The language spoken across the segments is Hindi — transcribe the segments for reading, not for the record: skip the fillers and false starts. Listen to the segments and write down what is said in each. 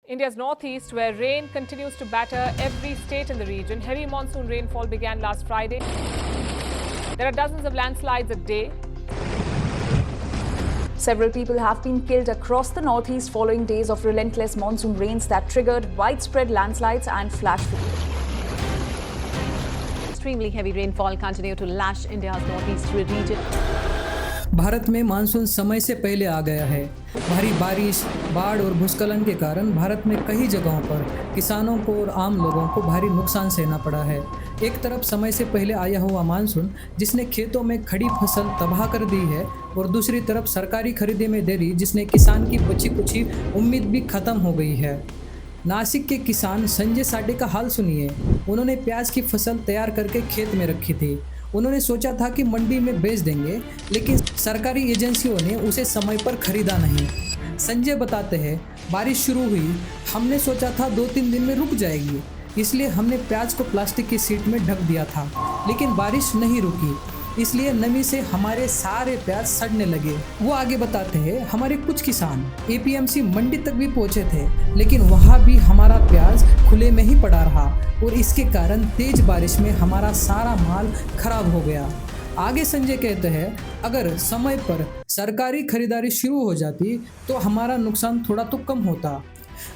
India's northeast, where rain continues to batter every state in the region. Heavy monsoon rainfall began last Friday. There are dozens of landslides a day. Several people have been killed across the northeast following days of relentless monsoon rains that triggered widespread landslides and flash flooding. Extremely heavy rainfall continued to lash India's northeast region. Bharat में मानसून समय से पहले आ गया है। भारी बारिश, बाढ़ और भूस्खलन के कारण भारत में कई जगहों पर किसानों को और आम लोगों को भारी नुकसान सहना पड़ा है। एक तरफ समय से पहले आया हुआ मानसून जिसने खेतों में खड़ी फसल तबाह कर दी है और दूसरी तरफ सरकारी खरीदी में देरी जिसने किसान की बची कुची उम्मीद भी खत्म हो गई है। नासिक के किसान संजय साडे का हाल सुनिए। उन्होंने प्याज की फसल तैयार करके खेत में रखी थी। उन्होंने सोचा था कि मंडी में बेच देंगे, लेकिन सरकारी एजेंसियों ने उसे समय पर खरीदा नहीं। संजय बताते हैं, बारिश शुरू हुई, हमने सोचा था 2-3 दिन में रुक जाएगी, इसलिए हमने प्याज को प्लास्टिक की शीट में ढक दिया था, लेकिन बारिश नहीं रुकी, इसलिए नमी से हमारे सारे प्याज सड़ने लगे। वो आगे बताते हैं, हमारे कुछ किसान एपीएमसी मंडी तक भी पहुंचे थे, लेकिन वहाँ भी हमारा प्याज खुले में ही पड़ा रहा और इसके कारण तेज बारिश में हमारा सारा माल खराब हो गया। आगे संजय कहते हैं, अगर समय पर सरकारी खरीदारी शुरू हो जाती तो हमारा नुकसान थोड़ा तो कम होता।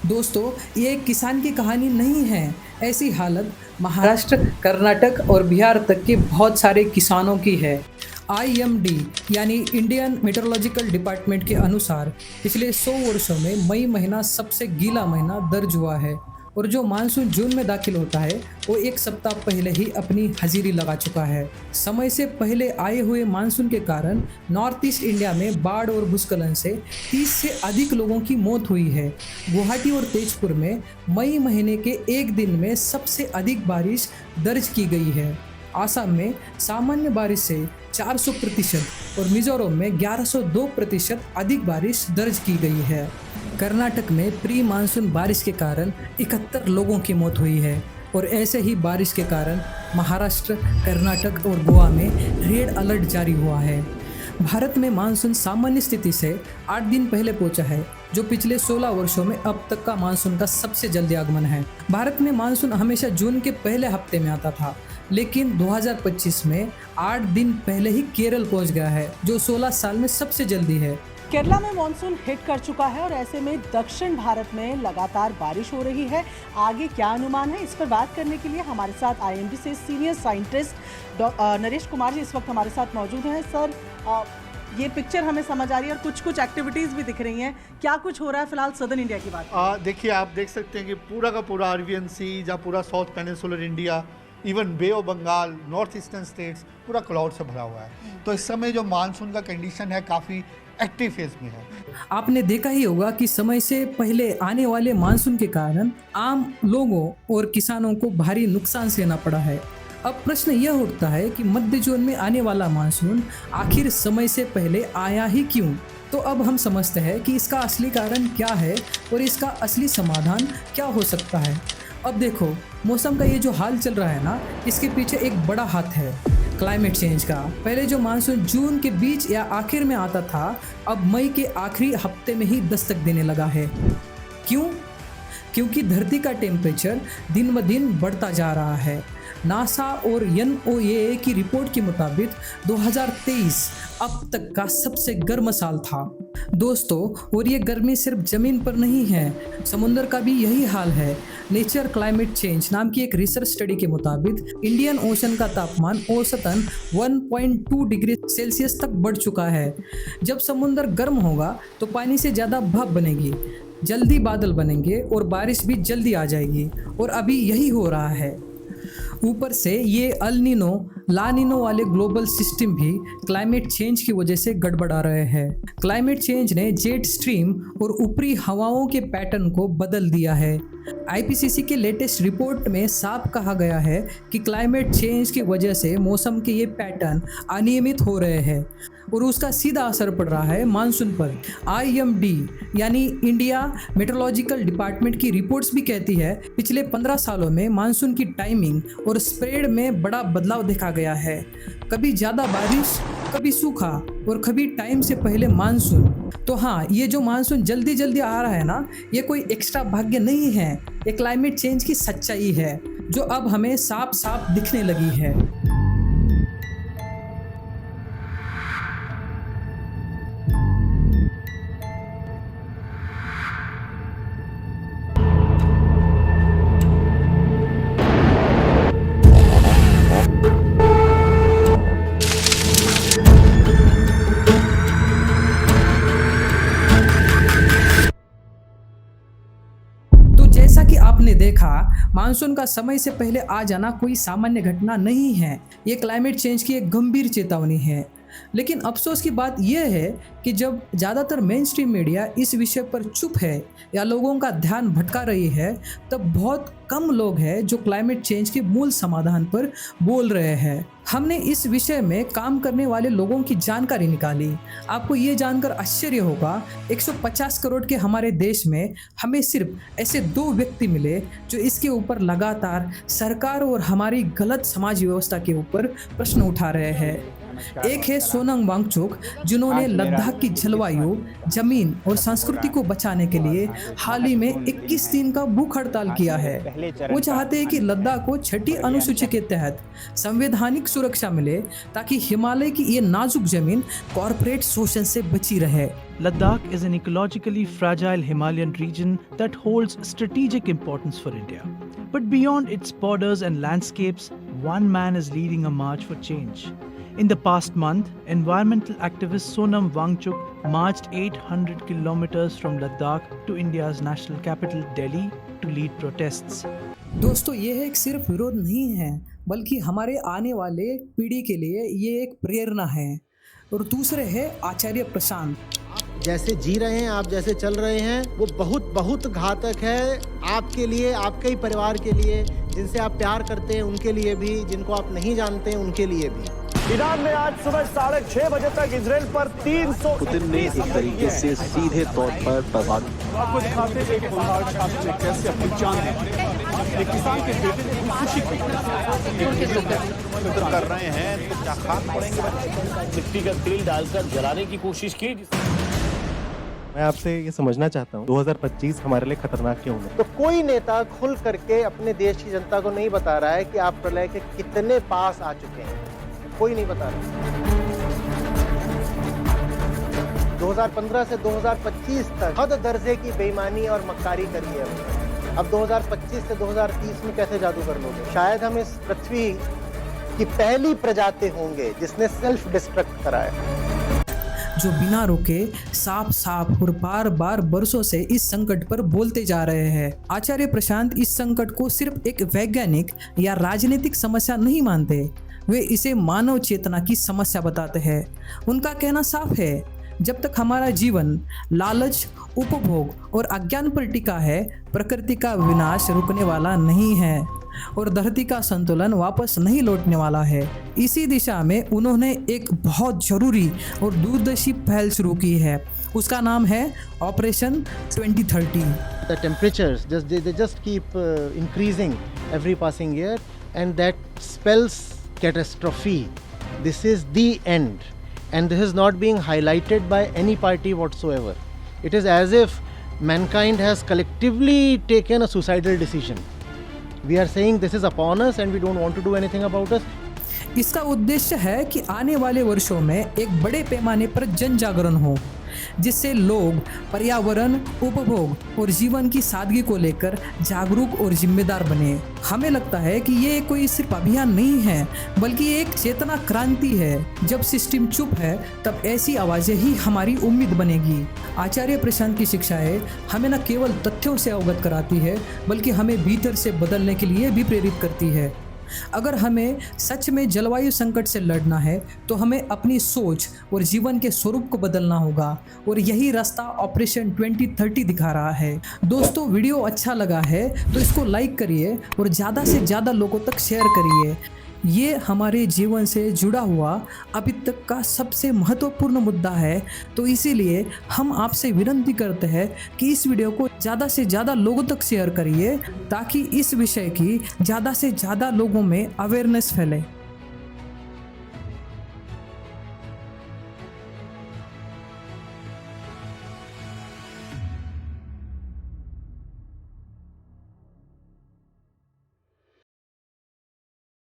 दोस्तों, ये एक किसान की कहानी नहीं है। ऐसी हालत महाराष्ट्र, कर्नाटक और बिहार तक के बहुत सारे किसानों की है। IMD यानी इंडियन मेट्रोलॉजिकल डिपार्टमेंट के अनुसार पिछले 100 वर्षों में मई महीना सबसे गीला महीना दर्ज हुआ है और जो मानसून जून में दाखिल होता है वो 1 सप्ताह पहले ही अपनी हाजिरी लगा चुका है। समय से पहले आए हुए मानसून के कारण नॉर्थ ईस्ट इंडिया में बाढ़ और भूस्खलन से 30 से अधिक लोगों की मौत हुई है। गुवाहाटी और तेजपुर में मई महीने के एक दिन में सबसे अधिक बारिश दर्ज की गई है। आसाम में सामान्य बारिश से 400% और मिजोरम में 1102% अधिक बारिश दर्ज की गई है। कर्नाटक में प्री मानसून बारिश के कारण 71 लोगों की मौत हुई है और ऐसे ही बारिश के कारण महाराष्ट्र, कर्नाटक और गोवा में रेड अलर्ट जारी हुआ है। भारत में मानसून सामान्य स्थिति से 8 दिन पहले पहुंचा है, जो पिछले 16 वर्षों में अब तक का मानसून का सबसे जल्दी आगमन है। भारत में मानसून हमेशा जून के पहले हफ्ते में आता था, लेकिन 2025 में 8 दिन पहले ही केरल पहुंच गया है, जो 16 साल में सबसे जल्दी है। केरला में मॉनसून हिट कर चुका है और ऐसे में दक्षिण भारत में लगातार बारिश हो रही है। आगे क्या अनुमान है, इस पर बात करने के लिए हमारे साथ IMD से सीनियर साइंटिस्ट नरेश कुमार जी इस वक्त हमारे साथ मौजूद हैं। सर, ये पिक्चर हमें समझ आ रही है और कुछ एक्टिविटीज़ भी दिख रही हैं। क्या कुछ हो रहा है फिलहाल सदर्न इंडिया की बात? देखिए, आप देख सकते हैं कि पूरा का पूरा अरेबियन सी या पूरा south peninsular India, even bay of Bengal, north eastern states पूरा क्लाउड से भरा हुआ है। तो इस समय जो मानसून का कंडीशन है काफ़ी एक्टिव फेज में है। आपने देखा ही होगा कि समय से पहले आने वाले मानसून के कारण आम लोगों और किसानों को भारी नुकसान सहना पड़ा है। अब प्रश्न यह उठता है कि मध्य जून में आने वाला मानसून आखिर समय से पहले आया ही क्यों? तो अब हम समझते हैं कि इसका असली कारण क्या है और इसका असली समाधान क्या हो सकता है। अब देखो, मौसम का ये जो हाल चल रहा है ना, इसके पीछे एक बड़ा हाथ है क्लाइमेट चेंज का। पहले जो मानसून जून के बीच या आखिर में आता था, अब मई के आखिरी हफ्ते में ही दस्तक देने लगा है। क्यों? क्योंकि धरती का टेम्परेचर दिन ब दिन बढ़ता जा रहा है। नासा और NOAA की रिपोर्ट के मुताबिक 2023 अब तक का सबसे गर्म साल था दोस्तों। और ये गर्मी सिर्फ ज़मीन पर नहीं है, समुद्र का भी यही हाल है। नेचर क्लाइमेट चेंज नाम की एक रिसर्च स्टडी के मुताबिक इंडियन ओशन का तापमान औसतन 1.2 डिग्री सेल्सियस तक बढ़ चुका है। जब समुद्र गर्म होगा तो पानी से ज़्यादा भाप बनेगी, जल्दी बादल बनेंगे और बारिश भी जल्दी आ जाएगी, और अभी यही हो रहा है। ऊपर से ये अल नीनो, ला नीनो वाले ग्लोबल सिस्टम भी क्लाइमेट चेंज की वजह से गड़बड़ा रहे हैं। क्लाइमेट चेंज ने जेट स्ट्रीम और ऊपरी हवाओं के पैटर्न को बदल दिया है। IPCC के लेटेस्ट रिपोर्ट में साफ कहा गया है कि क्लाइमेट चेंज की वजह से मौसम के ये पैटर्न अनियमित हो रहे हैं और उसका सीधा असर पड़ रहा है मानसून पर। IMD यानी इंडिया मेट्रोलॉजिकल डिपार्टमेंट की रिपोर्ट्स भी कहती है पिछले 15 सालों में मानसून की टाइमिंग और स्प्रेड में बड़ा बदलाव देखा गया है। कभी ज़्यादा बारिश, कभी सूखा और कभी टाइम से पहले मानसून। तो हाँ, ये जो मानसून जल्दी जल्दी आ रहा है ना, ये कोई एक्स्ट्रा भाग्य नहीं है, ये क्लाइमेट चेंज की सच्चाई है जो अब हमें साफ साफ दिखने लगी है। जैसा कि आपने देखा, मानसून का समय से पहले आ जाना कोई सामान्य घटना नहीं है, ये क्लाइमेट चेंज की एक गंभीर चेतावनी है। लेकिन अफसोस की बात यह है कि जब ज़्यादातर मेन स्ट्रीम मीडिया इस विषय पर चुप है या लोगों का ध्यान भटका रही है, तब बहुत कम लोग हैं जो क्लाइमेट चेंज के मूल समाधान पर बोल रहे हैं। हमने इस विषय में काम करने वाले लोगों की जानकारी निकाली। आपको ये जानकर आश्चर्य होगा, 150 करोड़ के हमारे देश में हमें सिर्फ ऐसे 2 व्यक्ति मिले जो इसके ऊपर लगातार सरकार और हमारी गलत समाज व्यवस्था के ऊपर प्रश्न उठा रहे हैं। एक है सोनम वांगचुक, जिन्होंने लद्दाख की जलवायु, जमीन और संस्कृति को बचाने के लिए हाल ही में 21 दिन का भूख हड़ताल किया है। वो चाहते हैं कि लद्दाख को 6ठी अनुसूची के तहत संवैधानिक सुरक्षा मिले ताकि हिमालय की ये नाजुक जमीन कॉर्पोरेट शोषण से बची रहे। Ladakh is an ecologically fragile Himalayan region that holds strategic importance for India. But beyond its borders and landscapes, one man is leading a march for change. In the past month, environmental activist Sonam Wangchuk marched 800 kilometers from Ladakh to India's national capital, Delhi, to lead protests. दोस्तों, ये एक सिर्फ विरोध नहीं है, बल्कि हमारे आने वाले पीढ़ी के लिए ये एक प्रेरणा है। और दूसरे है आचार्य प्रशांत। जैसे जी रहे हैं आप, जैसे चल रहे हैं, वो बहुत बहुत घातक है आपके लिए, आपके ही परिवार के लिए, जिनसे आप प्यार करते हैं उनके लिए भी, जिनको आप नहीं जानते हैं उनके लिए भी। ईरान में आज सुबह 6:30 बजे तक इजराइल पर 300 पुतिन ने एक तरीके से सीधे तौर पर प्रभावित आपको दिखाते हैं एक होनहार छात्र ने कैसे अपनी जान एक किसान के बेटे ने खुशी कर रहे हैं तो क्या खाक पड़ेंगे। मिट्टी का तेल डालकर जलाने की कोशिश की। मैं आपसे ये समझना चाहता हूँ 2025 हमारे लिए खतरनाक क्यों है। तो कोई नेता खुल करके अपने देश की जनता को नहीं बता रहा है कि आप प्रलय के कितने पास आ चुके हैं, कोई नहीं बता रहा। 2015 से 2025 तक हद दर्जे की बेईमानी और मक्कारी करी है। अब 2025 से 2030 में कैसे जादू कर लोगे? शायद हम इस पृथ्वी की पहली प्रजाति होंगे जिसने सेल्फ डिस्ट्रक्ट कराया, जो बिना रुके साफ साफ और बार बार बरसों से इस संकट पर बोलते जा रहे हैं। आचार्य प्रशांत इस संकट को सिर्फ एक वैज्ञानिक या राजनीतिक समस्या नहीं मानते, वे इसे मानव चेतना की समस्या बताते हैं। उनका कहना साफ है, जब तक हमारा जीवन लालच, उपभोग और अज्ञान पर टिका है, प्रकृति का विनाश रुकने वाला नहीं है और धरती का संतुलन वापस नहीं लौटने वाला है। इसी दिशा में उन्होंने एक बहुत जरूरी और दूरदर्शी पहल शुरू की है, उसका नाम है operation 2030। The temperatures they just keep increasing every passing year and that spells catastrophe. This is the end and this is not being highlighted by any party whatsoever. It is as if mankind has collectively taken a suicidal decision. We are saying this is upon us and we don't want to do anything about it. इसका उद्देश्य है कि आने वाले वर्षों में एक बड़े पैमाने पर जन जागरण हो, जिससे लोग पर्यावरण, उपभोग और जीवन की सादगी को लेकर जागरूक और जिम्मेदार बने। हमें लगता है कि ये कोई सिर्फ अभियान नहीं है, बल्कि एक चेतना क्रांति है। जब सिस्टम चुप है, तब ऐसी आवाज़ें ही हमारी उम्मीद बनेगी। आचार्य प्रशांत की शिक्षाएं हमें न केवल तथ्यों से अवगत कराती है, बल्कि हमें भीतर से बदलने के लिए भी प्रेरित करती है। अगर हमें सच में जलवायु संकट से लड़ना है, तो हमें अपनी सोच और जीवन के स्वरूप को बदलना होगा और यही रास्ता ऑपरेशन 2030 दिखा रहा है। दोस्तों, वीडियो अच्छा लगा है तो इसको लाइक करिए और ज़्यादा से ज़्यादा लोगों तक शेयर करिए। ये हमारे जीवन से जुड़ा हुआ अभी तक का सबसे महत्वपूर्ण मुद्दा है, तो इसीलिए हम आपसे विनती करते हैं कि इस वीडियो को ज़्यादा से ज़्यादा लोगों तक शेयर करिए, ताकि इस विषय की ज़्यादा से ज़्यादा लोगों में अवेयरनेस फैले।